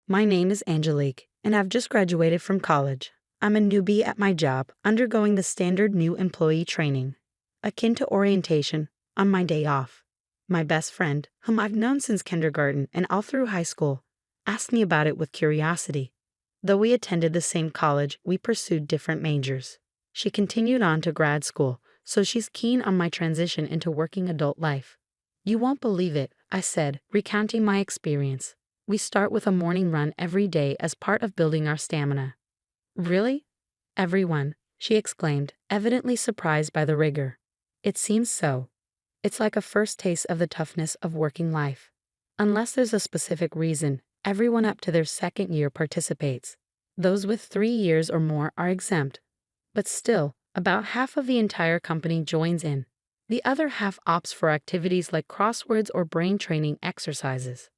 My name is Angelique, and I've just graduated from college. I'm a newbie at my job, undergoing the standard new employee training, akin to orientation, on my day off. My best friend, whom I've known since kindergarten and all through high school, asked me about it with curiosity. Though we attended the same college, we pursued different majors. She continued on to grad school, so she's keen on my transition into working adult life. You won't believe it, I said, recounting my experience. We start with a morning run every day as part of building our stamina. Really? Everyone, she exclaimed, evidently surprised by the rigor. It seems so. It's like a first taste of the toughness of working life. Unless there's a specific reason, everyone up to their second year participates. Those with 3 years or more are exempt. But still, about half of the entire company joins in. The other half opts for activities like crosswords or brain training exercises.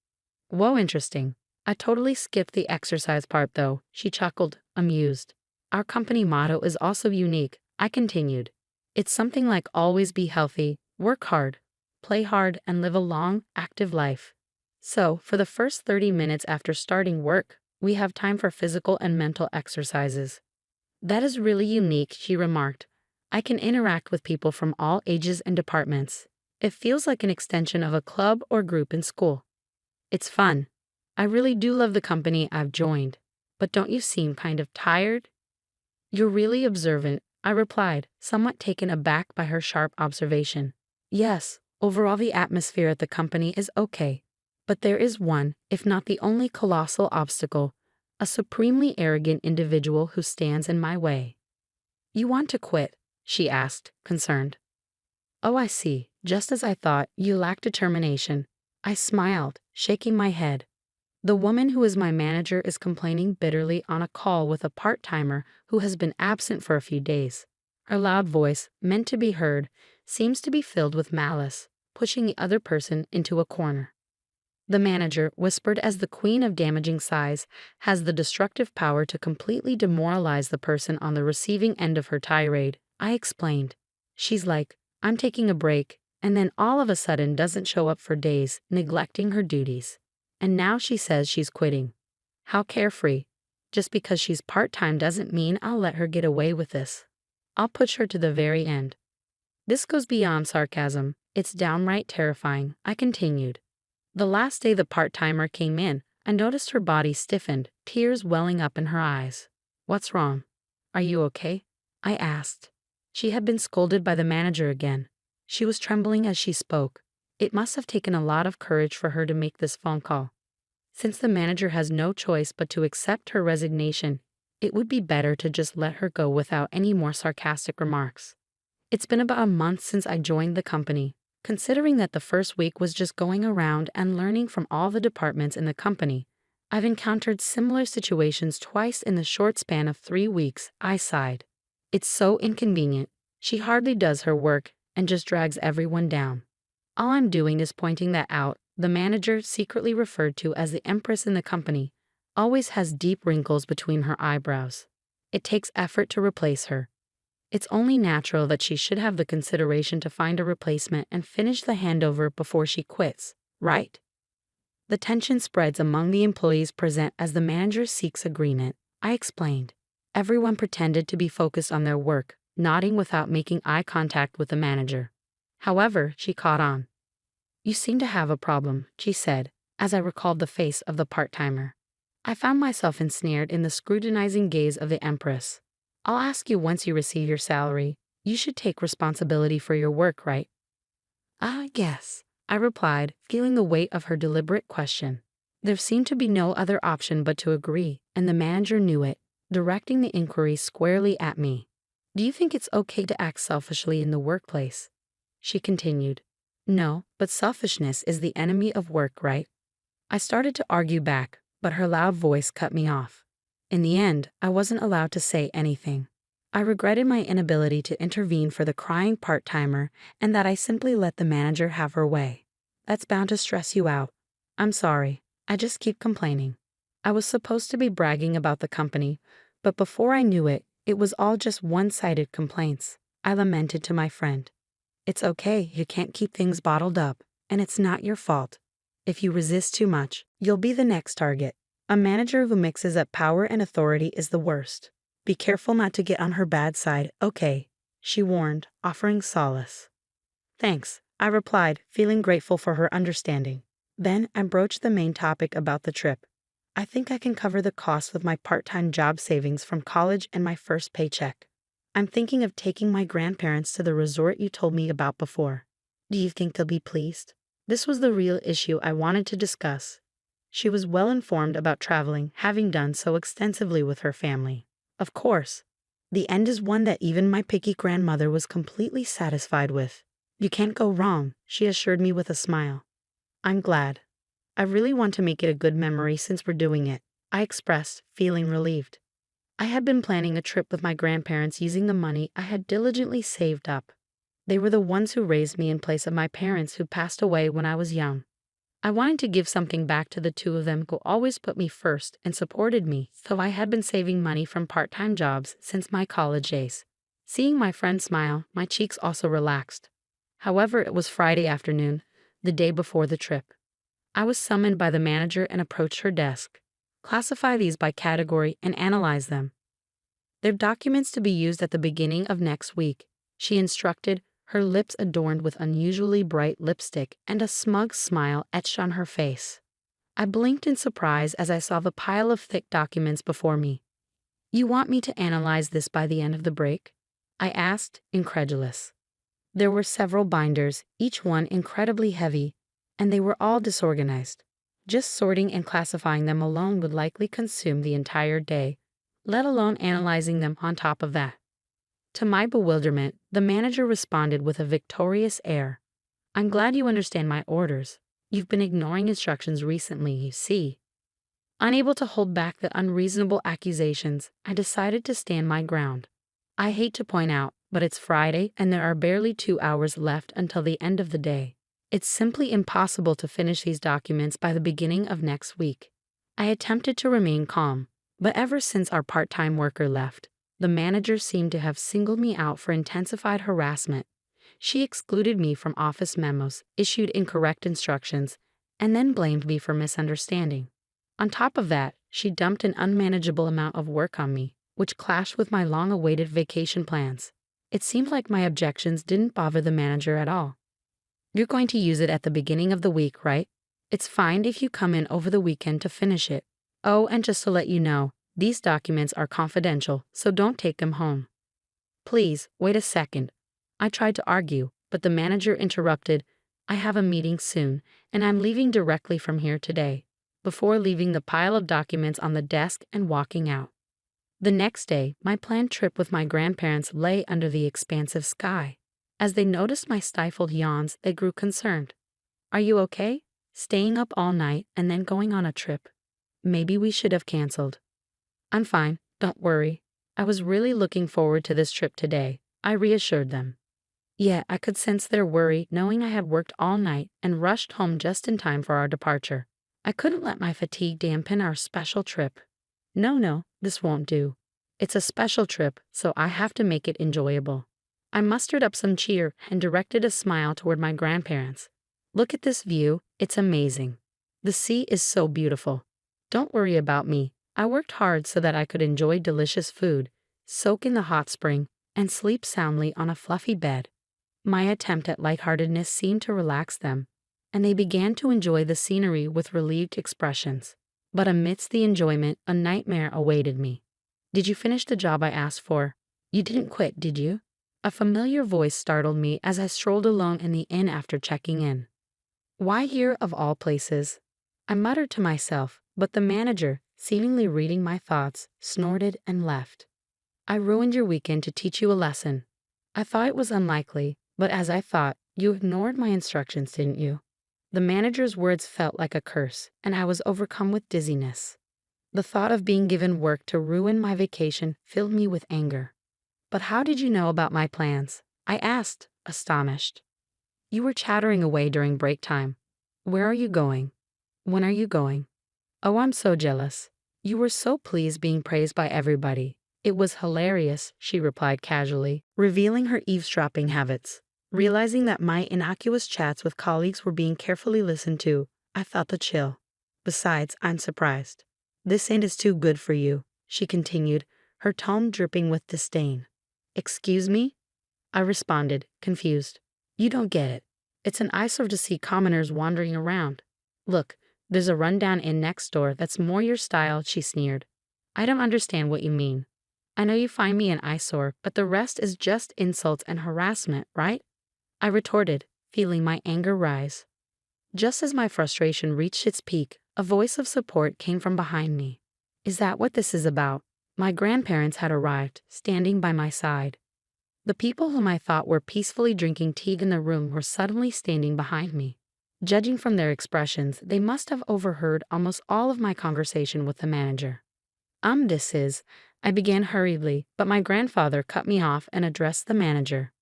Whoa, interesting. I totally skipped the exercise part though, she chuckled, amused. Our company motto is also unique, I continued. It's something like always be healthy, work hard, play hard, and live a long, active life. So, for the first 30 minutes after starting work, we have time for physical and mental exercises. That is really unique, she remarked. I can interact with people from all ages and departments. It feels like an extension of a club or group in school. It's fun. I really do love the company I've joined. But don't you seem kind of tired? You're really observant, I replied, somewhat taken aback by her sharp observation. Yes, overall the atmosphere at the company is okay. But there is one, if not the only colossal obstacle, a supremely arrogant individual who stands in my way. You want to quit? She asked, concerned. Oh, I see, just as I thought, you lack determination. I smiled, shaking my head. The woman who is my manager is complaining bitterly on a call with a part-timer who has been absent for a few days. Her loud voice, meant to be heard, seems to be filled with malice, pushing the other person into a corner. The manager, whispered as the queen of damaging sighs, has the destructive power to completely demoralize the person on the receiving end of her tirade, I explained. She's like, I'm taking a break, and then all of a sudden doesn't show up for days, neglecting her duties. And now she says she's quitting. How carefree. Just because she's part-time doesn't mean I'll let her get away with this. I'll push her to the very end. This goes beyond sarcasm. It's downright terrifying, I continued. The last day the part-timer came in, I noticed her body stiffened, tears welling up in her eyes. What's wrong? Are you okay? I asked. She had been scolded by the manager again. She was trembling as she spoke. It must have taken a lot of courage for her to make this phone call. Since the manager has no choice but to accept her resignation, it would be better to just let her go without any more sarcastic remarks. It's been about a month since I joined the company. Considering that the first week was just going around and learning from all the departments in the company, I've encountered similar situations twice in the short span of 3 weeks, I sighed. It's so inconvenient. She hardly does her work and just drags everyone down. All I'm doing is pointing that out. The manager, secretly referred to as the empress in the company, always has deep wrinkles between her eyebrows. It takes effort to replace her. It's only natural that she should have the consideration to find a replacement and finish the handover before she quits, right? The tension spreads among the employees present as the manager seeks agreement, I explained. Everyone pretended to be focused on their work, nodding without making eye contact with the manager. However, she caught on. You seem to have a problem, she said, as I recalled the face of the part-timer. I found myself ensnared in the scrutinizing gaze of the empress. I'll ask you once you receive your salary. You should take responsibility for your work, right? Yes, I replied, feeling the weight of her deliberate question. There seemed to be no other option but to agree, and the manager knew it, directing the inquiry squarely at me. Do you think it's okay to act selfishly in the workplace? She continued. No, but selfishness is the enemy of work, right? I started to argue back, but her loud voice cut me off. In the end, I wasn't allowed to say anything. I regretted my inability to intervene for the crying part-timer and that I simply let the manager have her way. That's bound to stress you out. I'm sorry, I just keep complaining. I was supposed to be bragging about the company, but before I knew it, it was all just one-sided complaints. I lamented to my friend. It's okay, you can't keep things bottled up, and it's not your fault. If you resist too much, you'll be the next target. A manager who mixes up power and authority is the worst. Be careful not to get on her bad side, okay? She warned, offering solace. Thanks, I replied, feeling grateful for her understanding. Then I broached the main topic about the trip. I think I can cover the cost with my part-time job savings from college and my first paycheck. I'm thinking of taking my grandparents to the resort you told me about before. Do you think they'll be pleased? This was the real issue I wanted to discuss. She was well informed about traveling, having done so extensively with her family. Of course. The end is one that even my picky grandmother was completely satisfied with. You can't go wrong, she assured me with a smile. I'm glad. I really want to make it a good memory since we're doing it, I expressed, feeling relieved. I had been planning a trip with my grandparents using the money I had diligently saved up. They were the ones who raised me in place of my parents who passed away when I was young. I wanted to give something back to the two of them who always put me first and supported me, so I had been saving money from part-time jobs since my college days. Seeing my friend smile, my cheeks also relaxed. However, it was Friday afternoon, the day before the trip. I was summoned by the manager and approached her desk. Classify these by category and analyze them. They're documents to be used at the beginning of next week, she instructed, her lips adorned with unusually bright lipstick and a smug smile etched on her face. I blinked in surprise as I saw the pile of thick documents before me. You want me to analyze this by the end of the break? I asked, incredulous. There were several binders, each one incredibly heavy, and they were all disorganized. Just sorting and classifying them alone would likely consume the entire day, let alone analyzing them on top of that. To my bewilderment, the manager responded with a victorious air. I'm glad you understand my orders. You've been ignoring instructions recently, you see. Unable to hold back the unreasonable accusations, I decided to stand my ground. I hate to point out, but it's Friday and there are barely 2 hours left until the end of the day. It's simply impossible to finish these documents by the beginning of next week. I attempted to remain calm, but ever since our part-time worker left, the manager seemed to have singled me out for intensified harassment. She excluded me from office memos, issued incorrect instructions, and then blamed me for misunderstanding. On top of that, she dumped an unmanageable amount of work on me, which clashed with my long-awaited vacation plans. It seemed like my objections didn't bother the manager at all. You're going to use it at the beginning of the week, right? It's fine if you come in over the weekend to finish it. Oh, and just to let you know, these documents are confidential, so don't take them home. Please, wait a second. I tried to argue, but the manager interrupted. I have a meeting soon, and I'm leaving directly from here today, before leaving the pile of documents on the desk and walking out. The next day, my planned trip with my grandparents lay under the expansive sky. As they noticed my stifled yawns, they grew concerned. Are you okay? Staying up all night and then going on a trip? Maybe we should have canceled. I'm fine, don't worry. I was really looking forward to this trip today, I reassured them. Yeah, I could sense their worry knowing I had worked all night and rushed home just in time for our departure. I couldn't let my fatigue dampen our special trip. No, this won't do. It's a special trip, so I have to make it enjoyable. I mustered up some cheer and directed a smile toward my grandparents. Look at this view, it's amazing. The sea is so beautiful. Don't worry about me. I worked hard so that I could enjoy delicious food, soak in the hot spring, and sleep soundly on a fluffy bed. My attempt at lightheartedness seemed to relax them, and they began to enjoy the scenery with relieved expressions. But amidst the enjoyment, a nightmare awaited me. Did you finish the job I asked for? You didn't quit, did you? A familiar voice startled me as I strolled alone in the inn after checking in. Why here of all places? I muttered to myself, but the manager, seemingly reading my thoughts, snorted and left. I ruined your weekend to teach you a lesson. I thought it was unlikely, but as I thought, you ignored my instructions, didn't you? The manager's words felt like a curse, and I was overcome with dizziness. The thought of being given work to ruin my vacation filled me with anger. But how did you know about my plans? I asked, astonished. You were chattering away during break time. Where are you going? When are you going? Oh, I'm so jealous. You were so pleased being praised by everybody. It was hilarious, she replied casually, revealing her eavesdropping habits. Realizing that my innocuous chats with colleagues were being carefully listened to, I felt a chill. Besides, I'm surprised. This ain't is too good for you, she continued, her tone dripping with disdain. Excuse me? I responded, confused. You don't get it. It's an eyesore to see commoners wandering around. Look, there's a rundown inn next door that's more your style, she sneered. I don't understand what you mean. I know you find me an eyesore, but the rest is just insults and harassment, right? I retorted, feeling my anger rise. Just as my frustration reached its peak, a voice of support came from behind me. Is that what this is about? My grandparents had arrived, standing by my side. The people whom I thought were peacefully drinking tea in the room were suddenly standing behind me. Judging from their expressions, they must have overheard almost all of my conversation with the manager. This is, I began hurriedly, but my grandfather cut me off and addressed the manager.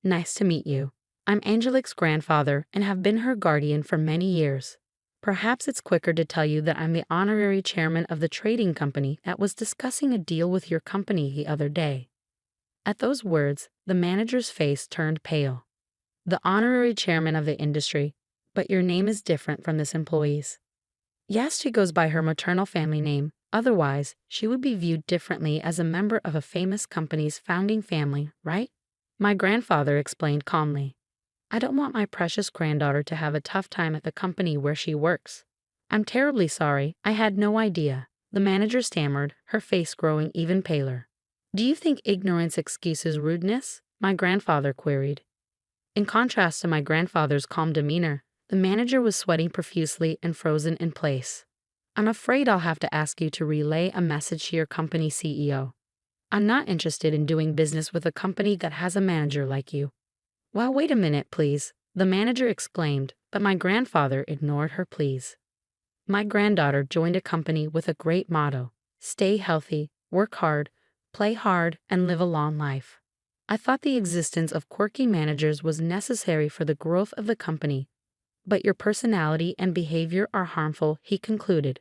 Nice to meet you. I'm Angelique's grandfather and have been her guardian for many years. Perhaps it's quicker to tell you that I'm the honorary chairman of the trading company that was discussing a deal with your company the other day. At those words, the manager's face turned pale. The honorary chairman of the industry, but your name is different from this employee's. Yes, she goes by her maternal family name, otherwise, she would be viewed differently as a member of a famous company's founding family, right? My grandfather explained calmly. I don't want my precious granddaughter to have a tough time at the company where she works. I'm terribly sorry, I had no idea, the manager stammered, her face growing even paler. Do you think ignorance excuses rudeness? My grandfather queried. In contrast to my grandfather's calm demeanor, the manager was sweating profusely and frozen in place. I'm afraid I'll have to ask you to relay a message to your company CEO. I'm not interested in doing business with a company that has a manager like you. Well, wait a minute, please, the manager exclaimed, but my grandfather ignored her pleas. My granddaughter joined a company with a great motto: stay healthy, work hard, play hard, and live a long life. I thought the existence of quirky managers was necessary for the growth of the company, but your personality and behavior are harmful, he concluded.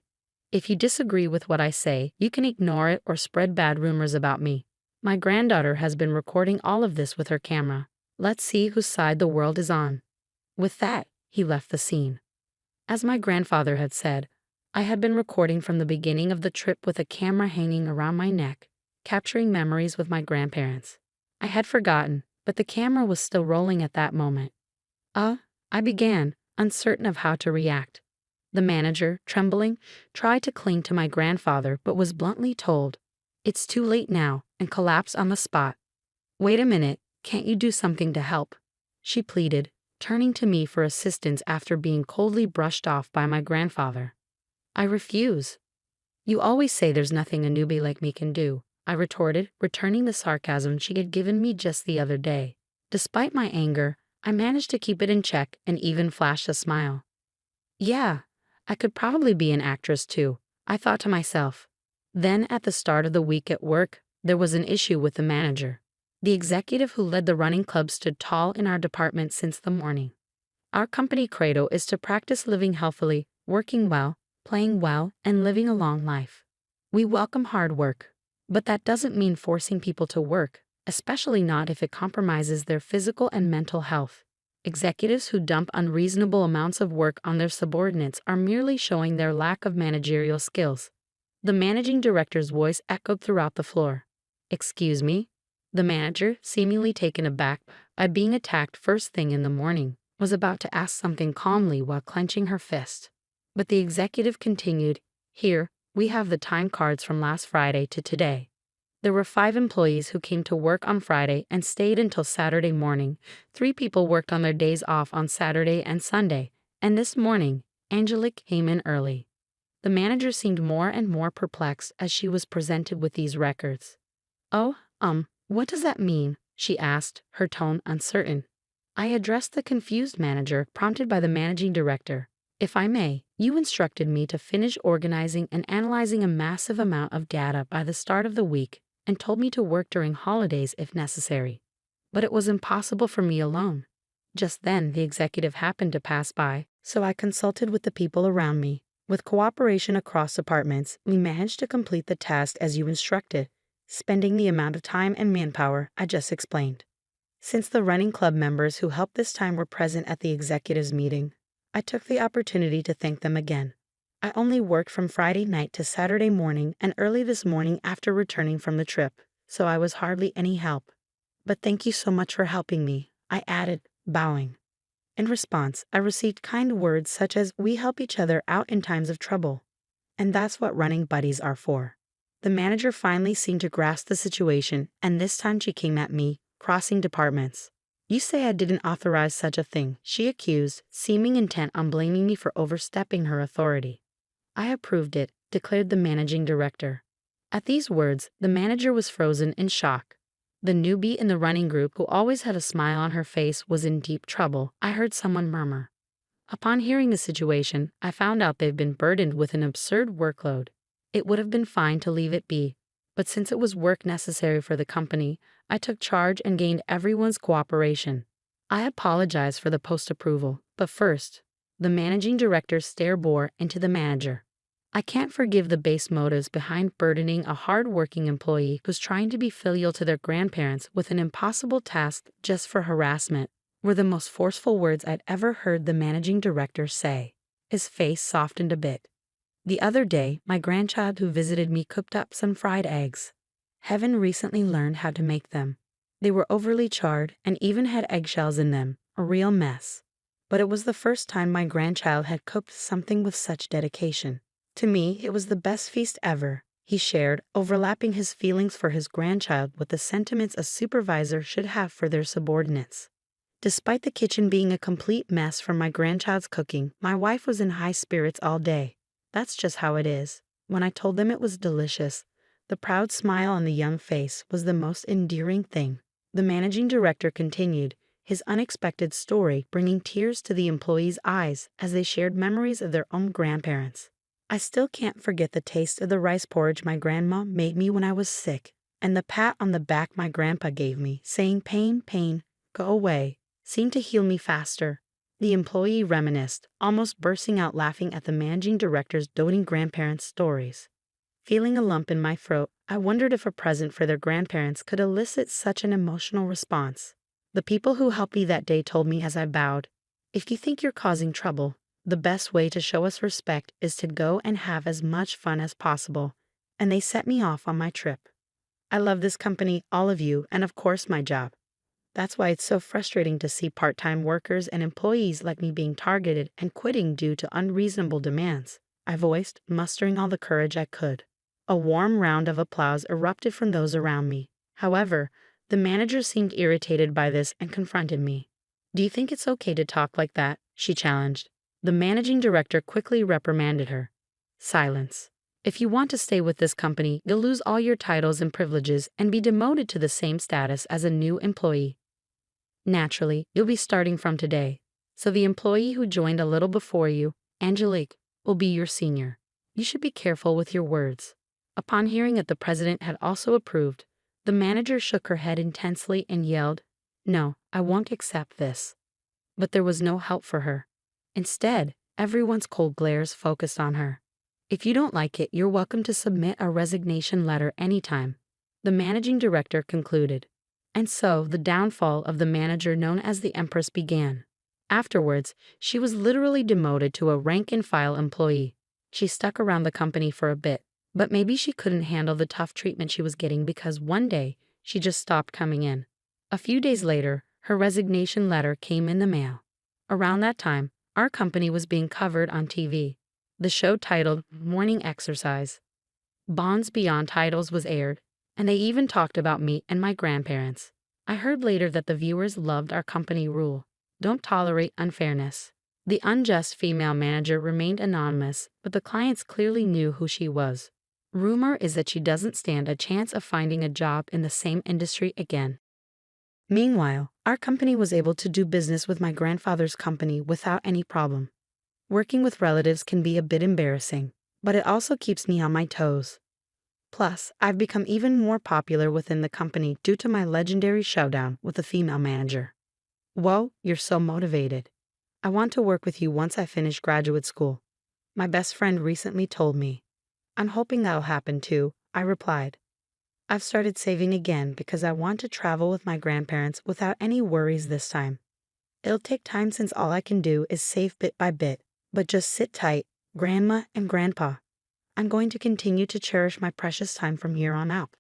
If you disagree with what I say, you can ignore it or spread bad rumors about me. My granddaughter has been recording all of this with her camera. Let's see whose side the world is on. With that, he left the scene. As my grandfather had said, I had been recording from the beginning of the trip with a camera hanging around my neck, capturing memories with my grandparents. I had forgotten, but the camera was still rolling at that moment. I began, uncertain of how to react. The manager, trembling, tried to cling to my grandfather but was bluntly told, "It's too late now," and collapsed on the spot. Wait a minute, can't you do something to help? She pleaded, turning to me for assistance after being coldly brushed off by my grandfather. I refuse. You always say there's nothing a newbie like me can do, I retorted, returning the sarcasm she had given me just the other day. Despite my anger, I managed to keep it in check and even flashed a smile. Yeah, I could probably be an actress too, I thought to myself. Then at the start of the week at work, there was an issue with the manager. The executive who led the running club stood tall in our department since the morning. Our company credo is to practice living healthily, working well, playing well, and living a long life. We welcome hard work, but that doesn't mean forcing people to work, especially not if it compromises their physical and mental health. Executives who dump unreasonable amounts of work on their subordinates are merely showing their lack of managerial skills. The managing director's voice echoed throughout the floor. Excuse me? The manager, seemingly taken aback by being attacked first thing in the morning, was about to ask something calmly while clenching her fist. But the executive continued, Here, we have the time cards from last Friday to today. There were 5 employees who came to work on Friday and stayed until Saturday morning. 3 people worked on their days off on Saturday and Sunday, and this morning, Angelique came in early. The manager seemed more and more perplexed as she was presented with these records. What does that mean? She asked, her tone uncertain. I addressed the confused manager, prompted by the managing director. If I may, you instructed me to finish organizing and analyzing a massive amount of data by the start of the week and told me to work during holidays if necessary. But it was impossible for me alone. Just then, the executive happened to pass by, so I consulted with the people around me. With cooperation across departments, we managed to complete the task as you instructed, spending the amount of time and manpower I just explained. Since the running club members who helped this time were present at the executives' meeting, I took the opportunity to thank them again. I only worked from Friday night to Saturday morning and early this morning after returning from the trip, so I was hardly any help. But thank you so much for helping me, I added, bowing. In response, I received kind words such as, "We help each other out in times of trouble." And that's what running buddies are for. The manager finally seemed to grasp the situation, and this time she came at me, crossing departments. "You say I didn't authorize such a thing," she accused, seeming intent on blaming me for overstepping her authority. "I approved it," declared the managing director. At these words, the manager was frozen in shock. The newbie in the running group, who always had a smile on her face, was in deep trouble, I heard someone murmur. Upon hearing the situation, I found out they'd been burdened with an absurd workload. It would have been fine to leave it be, but since it was work necessary for the company, I took charge and gained everyone's cooperation. I apologized for the post-approval, but first, the managing director's stare bore into the manager. I can't forgive the base motives behind burdening a hard-working employee who's trying to be filial to their grandparents with an impossible task just for harassment, were the most forceful words I'd ever heard the managing director say. His face softened a bit. The other day, my grandchild who visited me cooked up some fried eggs. Heaven recently learned how to make them. They were overly charred and even had eggshells in them, a real mess. But it was the first time my grandchild had cooked something with such dedication. To me, it was the best feast ever, he shared, overlapping his feelings for his grandchild with the sentiments a supervisor should have for their subordinates. Despite the kitchen being a complete mess from my grandchild's cooking, my wife was in high spirits all day. That's just how it is. When I told them it was delicious, the proud smile on the young face was the most endearing thing. The managing director continued, his unexpected story bringing tears to the employees' eyes as they shared memories of their own grandparents. "I still can't forget the taste of the rice porridge my grandma made me when I was sick, and the pat on the back my grandpa gave me, saying, 'Pain, pain, go away,' seemed to heal me faster." The employee reminisced, almost bursting out laughing at the managing director's doting grandparents' stories. Feeling a lump in my throat, I wondered if a present for their grandparents could elicit such an emotional response. The people who helped me that day told me as I bowed, "If you think you're causing trouble, the best way to show us respect is to go and have as much fun as possible," and they set me off on my trip. I love this company, all of you, and of course my job. That's why it's so frustrating to see part-time workers and employees like me being targeted and quitting due to unreasonable demands, I voiced, mustering all the courage I could. A warm round of applause erupted from those around me. However, the manager seemed irritated by this and confronted me. "Do you think it's okay to talk like that?" she challenged. The managing director quickly reprimanded her. "Silence. If you want to stay with this company, you'll lose all your titles and privileges and be demoted to the same status as a new employee. Naturally, you'll be starting from today. So the employee who joined a little before you, Angelique, will be your senior. You should be careful with your words." Upon hearing that the president had also approved, the manager shook her head intensely and yelled, "No, I won't accept this." But there was no help for her. Instead, everyone's cold glares focused on her. "If you don't like it, you're welcome to submit a resignation letter anytime," the managing director concluded. And so the downfall of the manager known as the Empress began. Afterwards, she was literally demoted to a rank-and-file employee. She stuck around the company for a bit, but maybe she couldn't handle the tough treatment she was getting because one day, she just stopped coming in. A few days later, her resignation letter came in the mail. Around that time, our company was being covered on TV. The show titled Morning Exercise. Bonds Beyond Titles was aired, and they even talked about me and my grandparents. I heard later that the viewers loved our company rule: don't tolerate unfairness. The unjust female manager remained anonymous, but the clients clearly knew who she was. Rumor is that she doesn't stand a chance of finding a job in the same industry again. Meanwhile, our company was able to do business with my grandfather's company without any problem. Working with relatives can be a bit embarrassing, but it also keeps me on my toes. Plus, I've become even more popular within the company due to my legendary showdown with the female manager. "Whoa, you're so motivated. I want to work with you once I finish graduate school," my best friend recently told me. "I'm hoping that'll happen too," I replied. "I've started saving again because I want to travel with my grandparents without any worries this time. It'll take time since all I can do is save bit by bit, but just sit tight, Grandma and Grandpa, I'm going to continue to cherish my precious time from here on out.